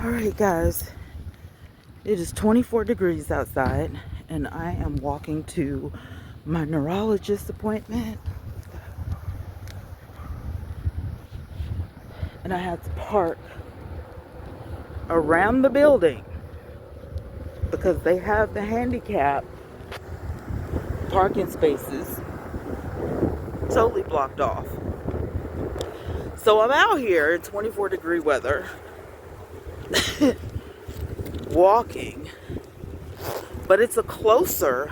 Alright guys, it is 24 degrees outside and I am walking to my neurologist appointment. And I had to park around the building because they have the handicap parking spaces totally blocked off. So I'm out here in 24 degree weather walking, but it's a closer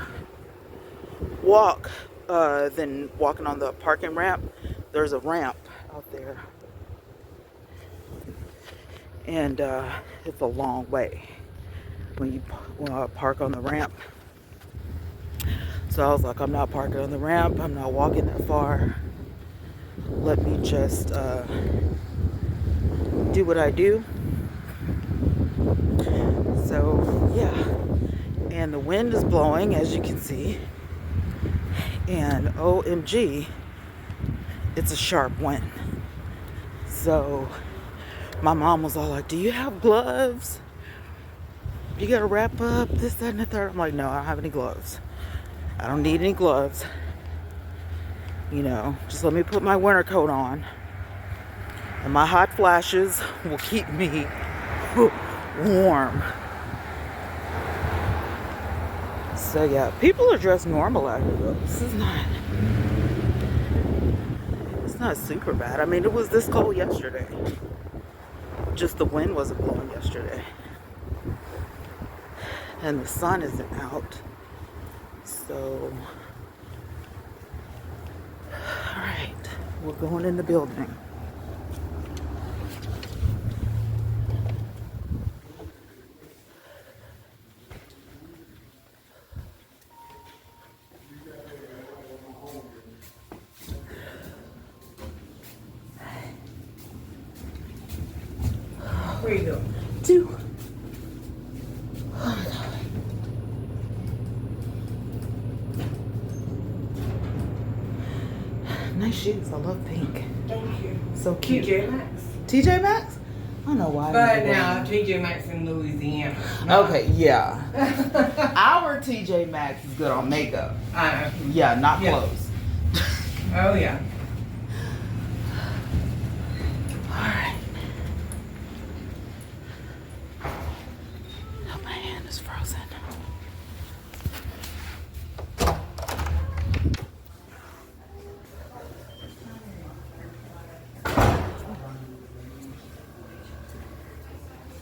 walk than walking on the parking ramp. There's a ramp out there, and it's a long way when you park on the ramp. So I was like, I'm not parking on the ramp, I'm not walking that far, let me just do what I do. So yeah, and the wind is blowing, as you can see, and OMG, it's a sharp wind. So my mom was all like, do you have gloves? You gotta wrap up this, that, and the third. I'm like, no, I don't have any gloves. I don't need any gloves. You know, just let me put my winter coat on, and my hot flashes will keep me warm. So yeah, people are dressed normal out here though. It's not super bad. I mean, it was this cold yesterday. Just the wind wasn't blowing yesterday. And the sun isn't out. So, alright, we're going in the building. Where you going? Two. Nice shoes. I love pink. Thank you. So cute. TJ Maxx. TJ Maxx? I don't know why. But now TJ Maxx in Louisiana. Okay, yeah. Our TJ Maxx is good on makeup. Yeah, not clothes. Oh yeah. Alright. Oh, my hand is frozen.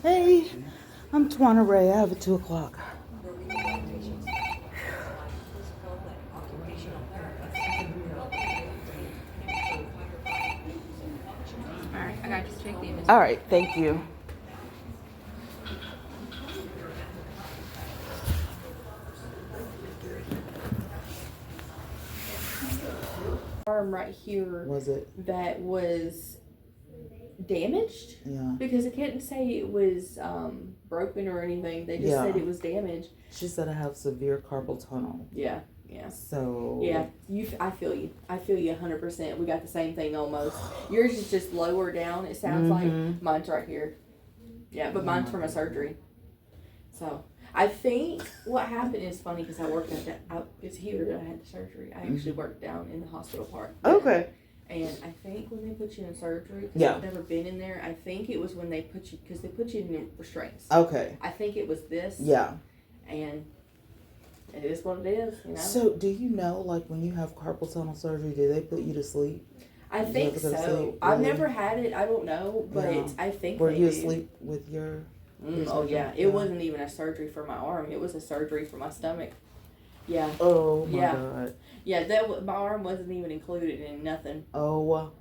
Hey, I'm Twana Ray. I have a 2 o'clock. Alright, I got to take the image. Alright, thank you. Arm right here Was it? that was damaged Yeah. because it couldn't say it was broken or anything. They just said it was damaged. She said I have severe carpal tunnel. Yeah, yeah. So. Yeah, I feel you. I feel you 100%. We got the same thing almost. Yours is just lower down, it sounds like. Mine's right here. Yeah, but mine's from a surgery. So, I think what happened is funny because I worked at that. It's here that I had the surgery. I actually worked down in the hospital part. Okay. And I think when they put you in surgery, because Yeah. I've never been in there, I think it was when they put you, because they put you in restraints. Okay. I think it was this. Yeah. And it is what it is, you know? So, do you know, like, when you have carpal tunnel surgery, do they put you to sleep? I Did you think ever go to so. sleep? I've Really? never had it. I don't know, but Yeah. I think Were they you do. asleep with your Oh, yeah. It wasn't even a surgery for my arm. It was a surgery for my stomach. Yeah. Oh, my Yeah. God. Yeah, my arm wasn't even included in nothing. Oh,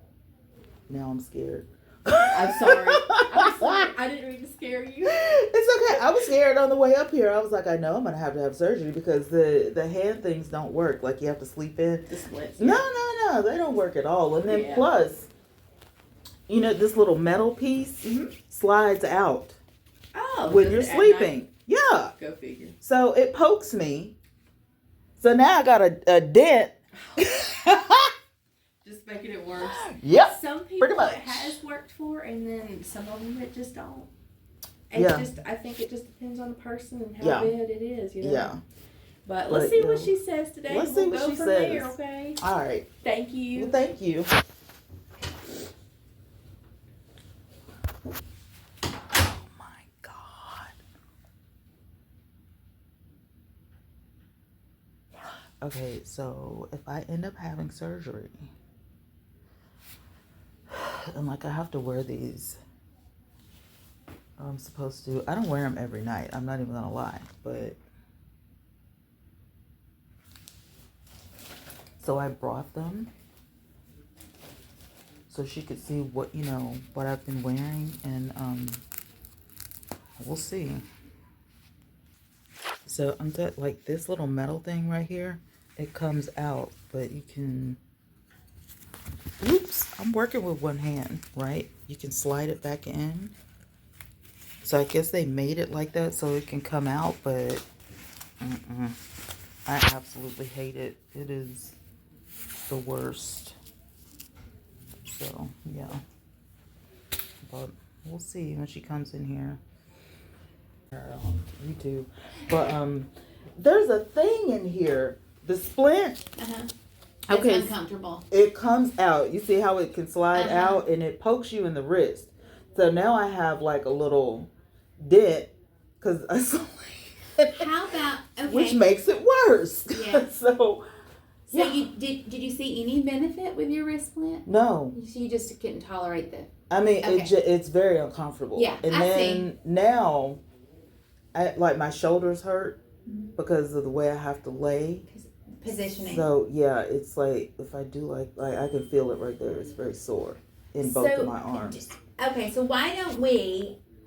now I'm scared. I'm sorry. I'm sorry. I didn't mean to scare you. It's okay. I was scared on the way up here. I was like, I know I'm going to have surgery because the hand things don't work. Like, you have to sleep in. The splints. No, they don't work at all. And then plus, you know, this little metal piece slides out when you're sleeping. Yeah. Go figure. So it pokes me. So now I got a dent. Just making it worse. Yep. Some people pretty much. it has worked for, and then some of them it just don't. I think it just depends on the person and how Yeah. bad it is, you know. Yeah. But let's But, see what she says today. let's and see we'll what go she from says. there, okay? All right. Thank you. Well, thank you. Oh my God. Okay, so if I end up having surgery, and like I have to wear these, I'm supposed to, I don't wear them every night. I'm not even gonna lie, but so I brought them so she could see what, what I've been wearing, and we'll see. So I'm like this little metal thing right here, it comes out, but you can, oops, I'm working with one hand, right? You can slide it back in. So I guess they made it like that so it can come out, but I absolutely hate it. It is the worst. So, yeah. But we'll see when she comes in here. You too. But there's a thing in here. The splint. It's Okay. uncomfortable. It comes out. You see how it can slide out, and it pokes you in the wrist. So now I have like a little dent because I saw How about which makes it worse. Yeah. So you did you see any benefit with your wrist splint? no. So you just couldn't tolerate the. I mean, Okay. it's very uncomfortable. Yeah, and I then now, like my shoulders hurt because of the way I have to lay. Positioning. So yeah, it's like if I do like I can feel it right there. It's very sore in both of my arms. Okay, so why don't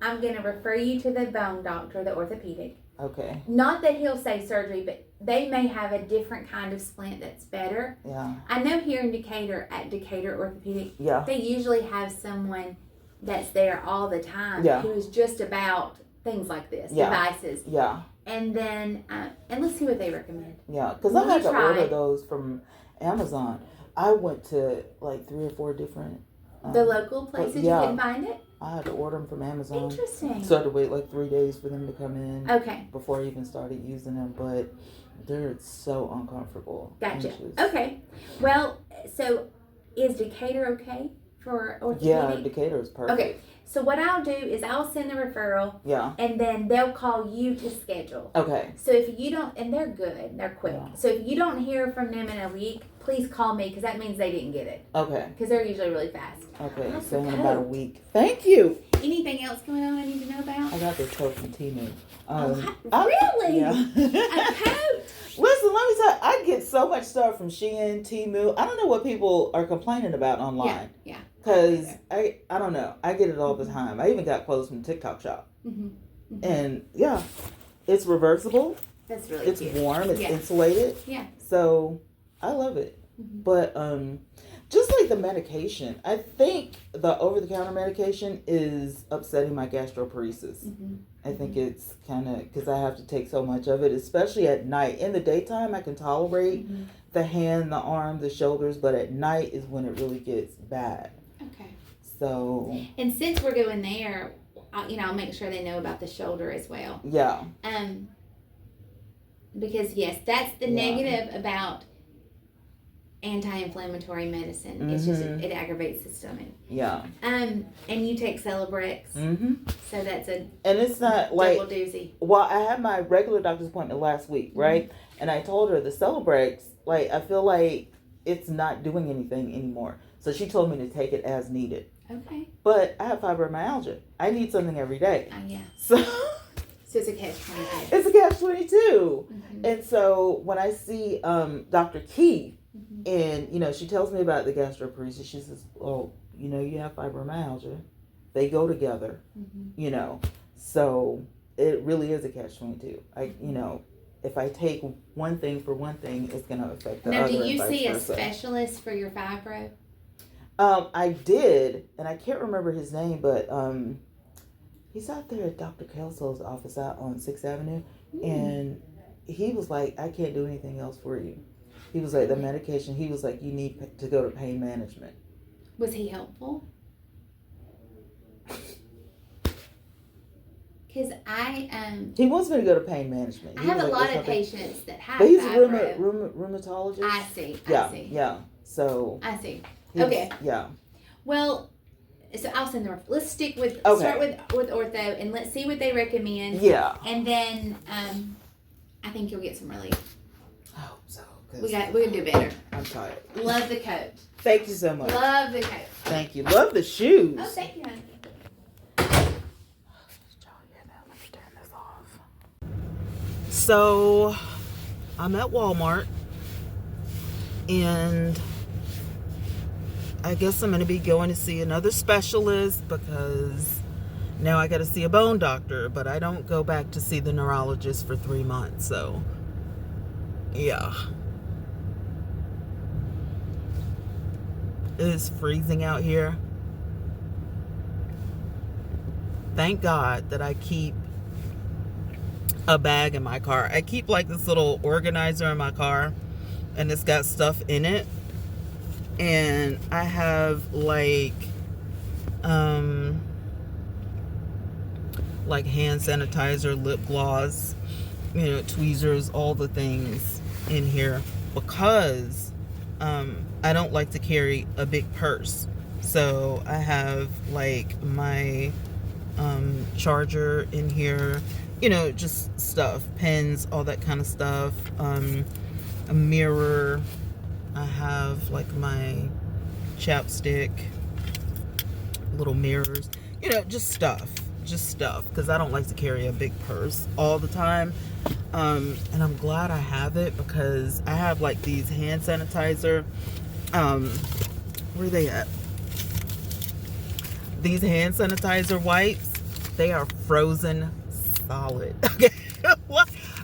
I'm going to refer you to the bone doctor, the orthopedic. Okay. Not that he'll say surgery, but they may have a different kind of splint that's better. Yeah. I know here in Decatur, at Decatur Orthopedic, Yeah. they usually have someone that's there all the time who is just about things like this, devices. Yeah. And then, and let's see what they recommend. Yeah, because I had to order those from Amazon. I went to like 3 or 4 different. The local places you couldn't find it? I had to order them from Amazon. Interesting. So I had to wait like 3 days for them to come in. Okay. Before I even started using them, but they're so uncomfortable. Gotcha. Okay. Well, so is Decatur okay for orthopedic? Yeah, Decatur is perfect. Okay. So what I'll do is I'll send the referral. Yeah. And then they'll call you to schedule. Okay. So if you don't, and they're good, they're quick. Yeah. So if you don't hear from them in a week, please call me because that means they didn't get it. Okay. Because they're usually really fast. Okay. So in about a week. Thank you. Anything else going on I need to know about? I got this coat from Timu. Really? Yeah. A coat? Listen, let me tell you, I get so much stuff from Shein, Timu. I don't know what people are complaining about online. Yeah. Because I don't know. I get it all the time. I even got clothes from TikTok Shop. Mm-hmm. Mm-hmm. And yeah, it's reversible. That's really It's cute. warm. It's insulated. Yeah. So I love it. Mm-hmm. But just like the medication, I think the over-the-counter medication is upsetting my gastroparesis. Mm-hmm. I think it's kind of because I have to take so much of it, especially at night. In the daytime, I can tolerate the hand, the arm, the shoulders, but at night is when it really gets bad. Okay. So. And since we're going there, I'll make sure they know about the shoulder as well. Yeah. Because yes, that's the negative about anti-inflammatory medicine. Mm-hmm. It's just it aggravates the stomach. Yeah. And you take Celebrex. Mm-hmm. So that's and it's not like double doozy. Well, I had my regular doctor's appointment last week, right? Mm-hmm. And I told her the Celebrex, like I feel like it's not doing anything anymore. So she told me to take it as needed. Okay. But I have fibromyalgia. I need something every day. Yeah. So it's a catch-22. It's a catch-22. Mm-hmm. And so when I see Dr. Key, and she tells me about the gastroparesis, she says, "Oh, you have fibromyalgia. They go together." So it really is a catch-22. If I take one thing for one thing, it's going to affect the other. Now, do you and see a vice versa. specialist for your fibro? I did, and I can't remember his name, but he's out there at Dr. Kelso's office out on 6th Avenue, and he was like, "I can't do anything else for you." He was like, the medication, he was like, "You need to go to pain management." Was he helpful? Because He wants me to go to pain management. I have a lot of patients that have but he's fibro. a rheumatologist. I see. Yeah. So. I see. Okay. Yeah. Well, so I'll send them. Let's start with ortho, and let's see what they recommend. Yeah. And then I think you'll get some relief. I hope so. We're gonna do better. I'm tired. Love the coat. Thank you so much. Love the coat. Thank you. Love the shoes. Oh, thank you, honey. So, I'm at Walmart, and I guess I'm going to be going to see another specialist because now I got to see a bone doctor, but I don't go back to see the neurologist for 3 months, so yeah. It is freezing out here. Thank God that I keep a bag in my car. I keep like this little organizer in my car, and it's got stuff in it, and I have like hand sanitizer, lip gloss, tweezers, all the things in here because I don't like to carry a big purse. So I have like my charger in here, just stuff, pens, all that kind of stuff, a mirror. I have like my chapstick, little mirrors, just stuff because I don't like to carry a big purse all the time. And I'm glad I have it because I have like these hand sanitizer, where are they at? These hand sanitizer wipes, they are frozen solid. Okay.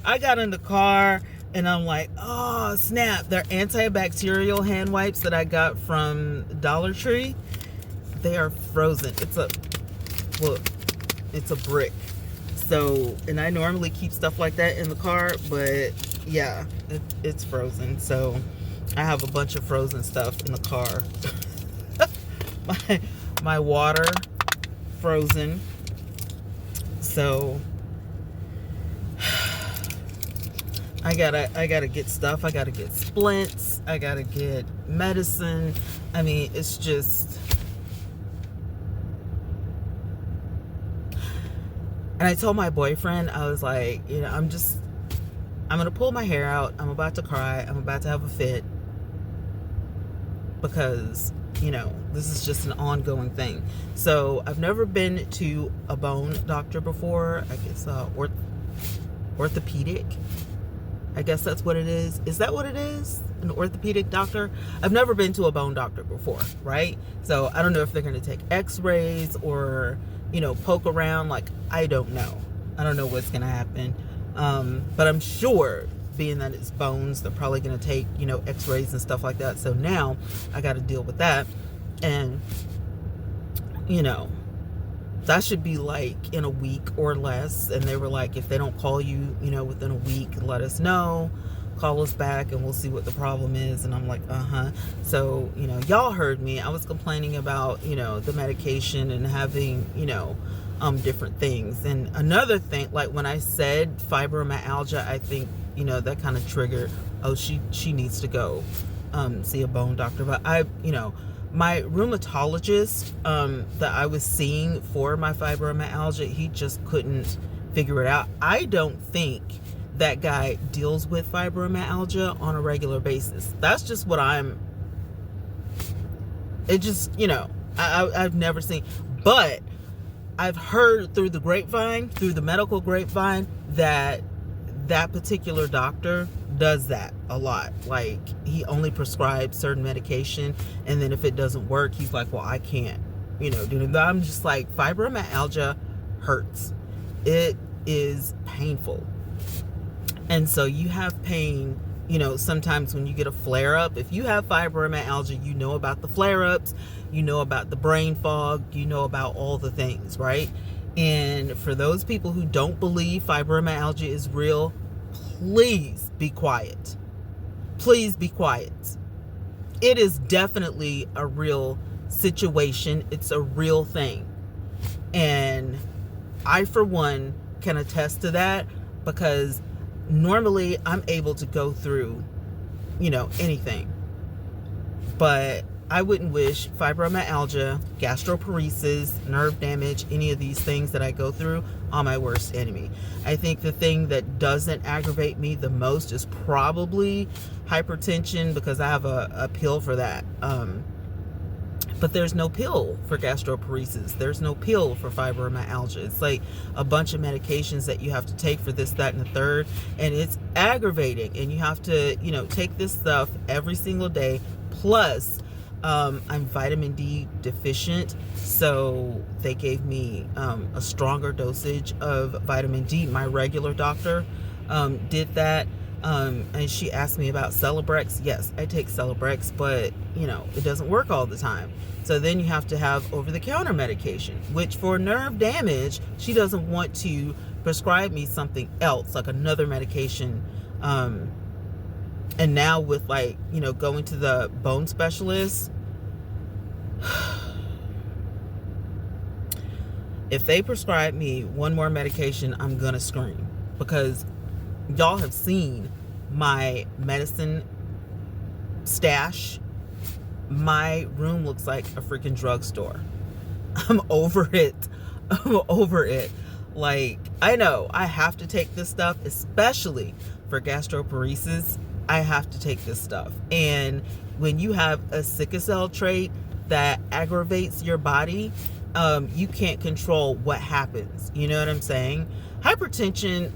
I got in the car and I'm like, oh snap, they're antibacterial hand wipes that I got from Dollar Tree. They are frozen. It's a brick. So, and I normally keep stuff like that in the car, but yeah, it's frozen. So I have a bunch of frozen stuff in the car. my water frozen. So I gotta get stuff. I gotta get splints. I gotta get medicine. I mean, it's just. And I told my boyfriend, I was like, I'm gonna pull my hair out. I'm about to cry. I'm about to have a fit because this is just an ongoing thing. So I've never been to a bone doctor before. I guess orthopedic. I guess that's what it is. Is that what it is? An orthopedic doctor? I've never been to a bone doctor before, right? So I don't know if they're going to take x-rays or, poke around. Like, I don't know. I don't know what's going to happen. But I'm sure, being that it's bones, they're probably going to take, x-rays and stuff like that. So now I got to deal with that. And, that should be like in a week or less. And they were like, if they don't call you, within a week, let us know, call us back and we'll see what the problem is. And I'm like, so y'all heard me. I was complaining about the medication and having different things. And another thing, like when I said fibromyalgia, I think that kind of triggered, oh, she needs to go see a bone doctor. But my rheumatologist that I was seeing for my fibromyalgia, he just couldn't figure it out. I don't think that guy deals with fibromyalgia on a regular basis. That's just what I've never seen. But I've heard through the medical grapevine, that particular doctor does that a lot. Like, he only prescribes certain medication, and then if it doesn't work, he's like, well, I can't do it. But I'm just like, fibromyalgia hurts. It is painful. And so you have pain, sometimes when you get a flare-up. If you have fibromyalgia, you know about the flare-ups, you know about the brain fog, you know about all the things, right? And for those people who don't believe fibromyalgia is real, please be quiet. Please be quiet. It is definitely a real situation. It's a real thing. And I, for one, can attest to that, because normally I'm able to go through, anything. But I wouldn't wish fibromyalgia, gastroparesis, nerve damage, any of these things that I go through on my worst enemy. I think the thing that doesn't aggravate me the most is probably hypertension, because I have a pill for that. But there's no pill for gastroparesis. There's no pill for fibromyalgia. It's like a bunch of medications that you have to take for this, that, and the third. And it's aggravating. And you have to, take this stuff every single day. Plus, I'm vitamin D deficient. So they gave me a stronger dosage of vitamin D. My regular doctor did that. And she asked me about Celebrex. Yes, I take Celebrex, but it doesn't work all the time. So then you have to have over-the-counter medication, which for nerve damage, she doesn't want to prescribe me something else, like another medication. And now with going to the bone specialist, if they prescribe me one more medication, I'm gonna scream, because y'all have seen my medicine stash. My room looks like a freaking drugstore. I'm over it. Like, I know I have to take this stuff, especially for gastroparesis. I have to take this stuff. And when you have a sickle cell trait that aggravates your body, you can't control what happens. You know what I'm saying? Hypertension,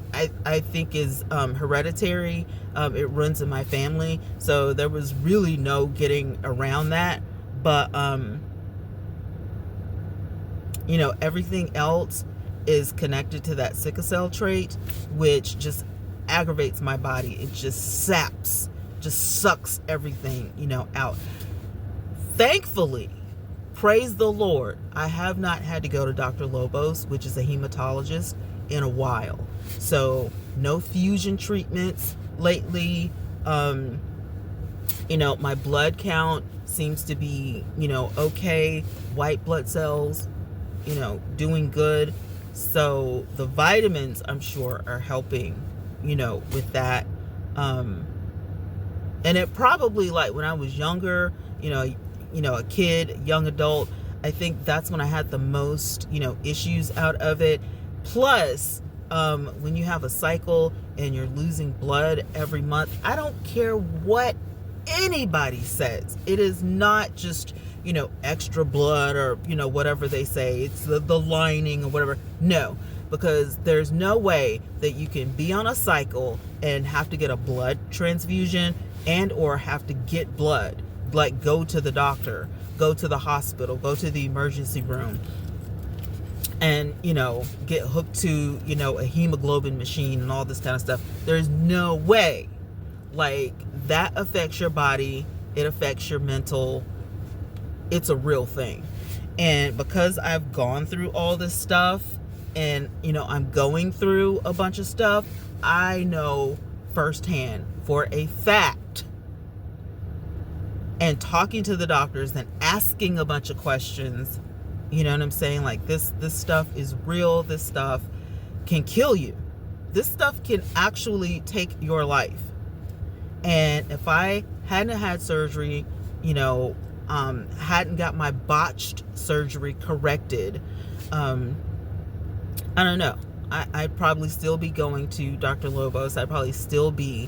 I think, is hereditary. It runs in my family, so there was really no getting around that. But everything else is connected to that sickle cell trait, which just aggravates my body. It just sucks everything out. Thankfully, praise the Lord, I have not had to go to Dr. Lobos, which is a hematologist, in a while. So no fusion treatments lately. My blood count seems to be okay. White blood cells doing good. So the vitamins, I'm sure, are helping with that. And it probably, like when I was younger, a kid, young adult, I think that's when I had the most issues out of it. Plus, when you have a cycle and you're losing blood every month, I don't care what anybody says. It is not just, extra blood or, whatever they say. It's the lining or whatever. No, because there's no way that you can be on a cycle and have to get a blood transfusion and or have to get blood. Like, go to the doctor, go to the hospital, go to the emergency room, and get hooked to a hemoglobin machine and all this kind of stuff. There's no way. Like, that affects your body, it affects your mental. It's a real thing. And because I've gone through all this stuff, and I'm going through a bunch of stuff, I know firsthand, for a fact, and talking to the doctors and asking a bunch of questions, you know what I'm saying? Like, this stuff is real. This stuff can kill you. This stuff can actually take your life. And if I hadn't had surgery, hadn't got my botched surgery corrected, I don't know. I'd probably still be going to Dr. Lobos. I'd probably still be,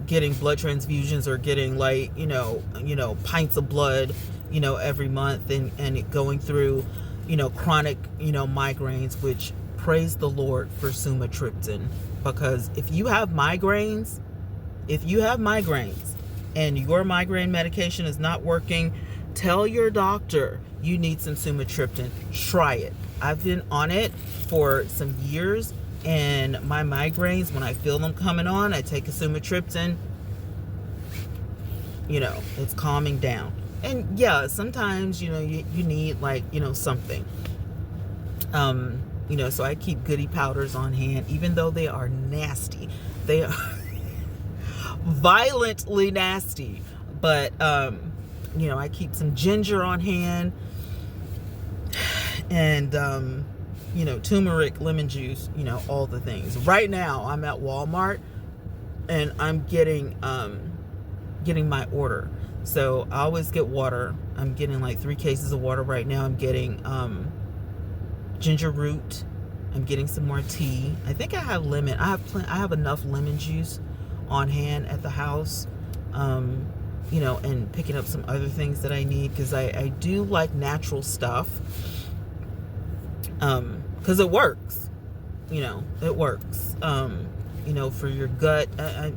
getting blood transfusions or getting pints of blood, every month, and going through, chronic, migraines, which, praise the Lord for sumatriptan, because if you have migraines and your migraine medication is not working, tell your doctor you need some sumatriptan. Try it. I've been on it for some years, and my migraines, when I feel them coming on, I take a sumatriptan. It's calming down. And yeah, sometimes you need something. So I keep goody powders on hand, even though they are nasty. They are violently nasty. But I keep some ginger on hand. and you know, turmeric, lemon juice, you know, all the things. Right now I'm at Walmart and I'm getting my order. So I always get water. I'm getting like 3 cases of water right now. I'm getting ginger root. I'm getting some more tea. I think I have lemon. I have enough lemon juice on hand at the house. You know, and picking up some other things that I need, because I do like natural stuff. Because it works. You know, it works. You know, for your gut.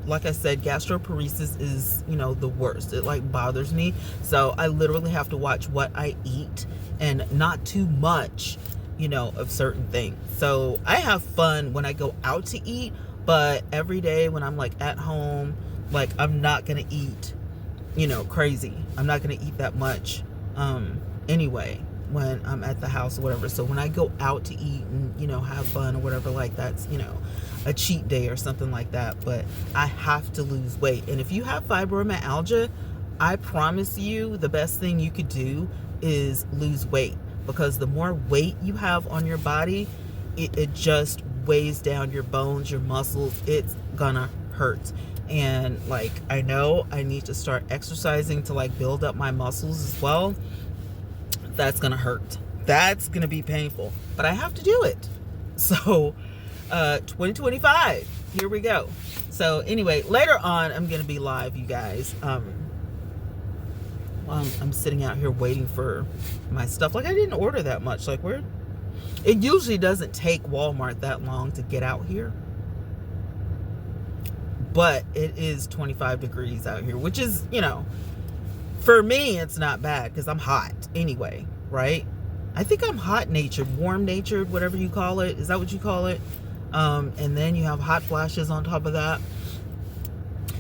Like I said, gastroparesis is, you know, the worst. It like bothers me. So I literally have to watch what I eat and not too much, you know, of certain things. So I have fun when I go out to eat, but every day when I'm like at home, like I'm not gonna eat, you know, crazy. I'm not gonna eat that much anyway when I'm at the house or whatever. So when I go out to eat and, you know, have fun or whatever, like that's, you know, a cheat day or something like that. But I have to lose weight. And if you have fibromyalgia, I promise you the best thing you could do is lose weight, because the more weight you have on your body, it just weighs down your bones, your muscles. It's gonna hurt. And like, I know I need to start exercising to like build up my muscles as well. That's gonna hurt. That's gonna be painful, but I have to do it. So 2025, here we go. So anyway, later on I'm gonna be live, you guys. I'm sitting out here waiting for my stuff. Like, I didn't order that much. Like, it usually doesn't take Walmart that long to get out here, but it is 25 degrees out here, which is, you know, for me it's not bad because I'm hot anyway, right? I think I'm hot natured, warm natured, whatever you call it. Is that what you call it? And then you have hot flashes on top of that.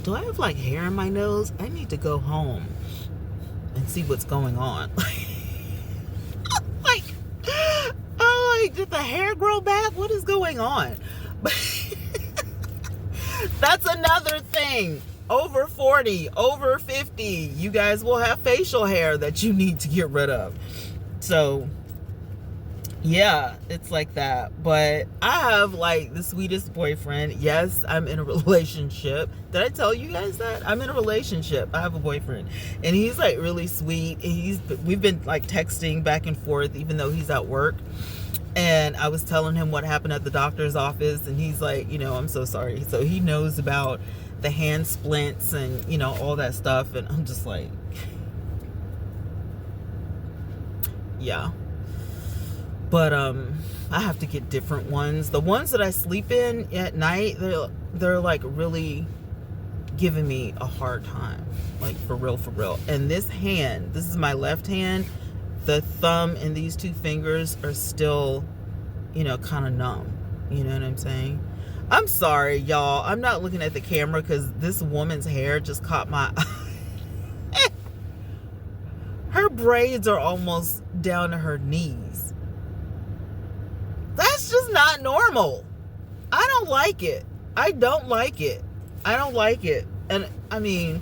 Do I have like hair in my nose? I need to go home and see what's going on. Like, oh, like, did the hair grow back? What is going on? That's another thing. Over 40, over 50, you guys will have facial hair that you need to get rid of. So yeah, it's like that. But I have like the sweetest boyfriend. Yes, I'm in a relationship. Did I tell you guys that? I'm in a relationship. I have a boyfriend, and he's like really sweet. We've been like texting back and forth even though he's at work. And I was telling him what happened at the doctor's office, and he's like, you know, I'm so sorry. So he knows about the hand splints and, you know, all that stuff. And I'm just like, yeah. But I have to get different ones. The ones that I sleep in at night, they're like really giving me a hard time, like for real. And this hand, this is my left hand, the thumb and these 2 fingers are still, you know, kind of numb. You know what I'm saying? I'm sorry, y'all. I'm not looking at the camera because this woman's hair just caught my eye. Her braids are almost down to her knees. That's just not normal. I don't like it. I don't like it. And I mean,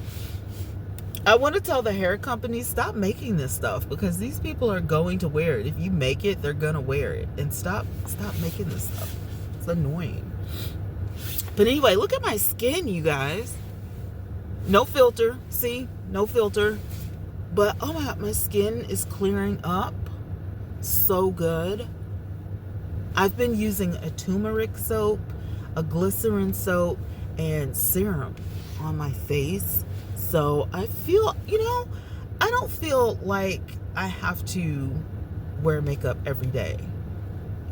I want to tell the hair companies, stop making this stuff, because these people are going to wear it. If you make it, they're gonna wear it. And stop making this stuff. It's annoying. But anyway, look at my skin, you guys. No filter. See? No filter. But oh my God, my skin is clearing up so good. I've been using a turmeric soap, a glycerin soap, and serum on my face. So I feel, you know, I don't feel like I have to wear makeup every day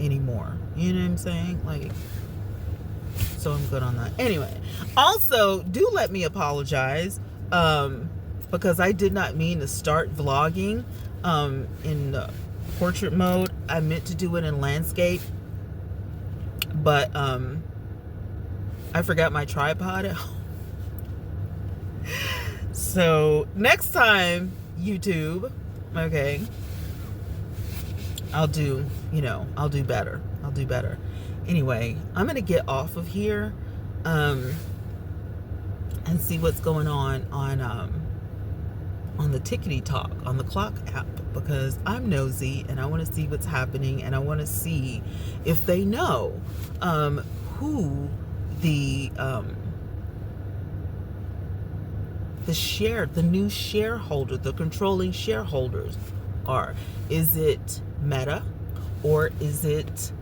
anymore. You know what I'm saying? Like, so I'm good on that. Anyway, also, do let me apologize because I did not mean to start vlogging in portrait mode. I meant to do it in landscape, but I forgot my tripod at home. So next time, YouTube, okay, I'll do better. Anyway, I'm gonna get off of here and see what's going on on the Tickety Talk on the Clock app, because I'm nosy and I want to see what's happening, and I want to see if they know who the new shareholder, the controlling shareholders are. Is it Meta, or is it?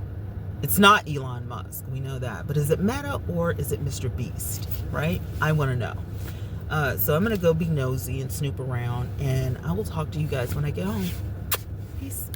It's not Elon Musk, we know that, but is it Meta or is it Mr. Beast, right? I want to know. So I'm going to go be nosy and snoop around, and I will talk to you guys when I get home. Peace.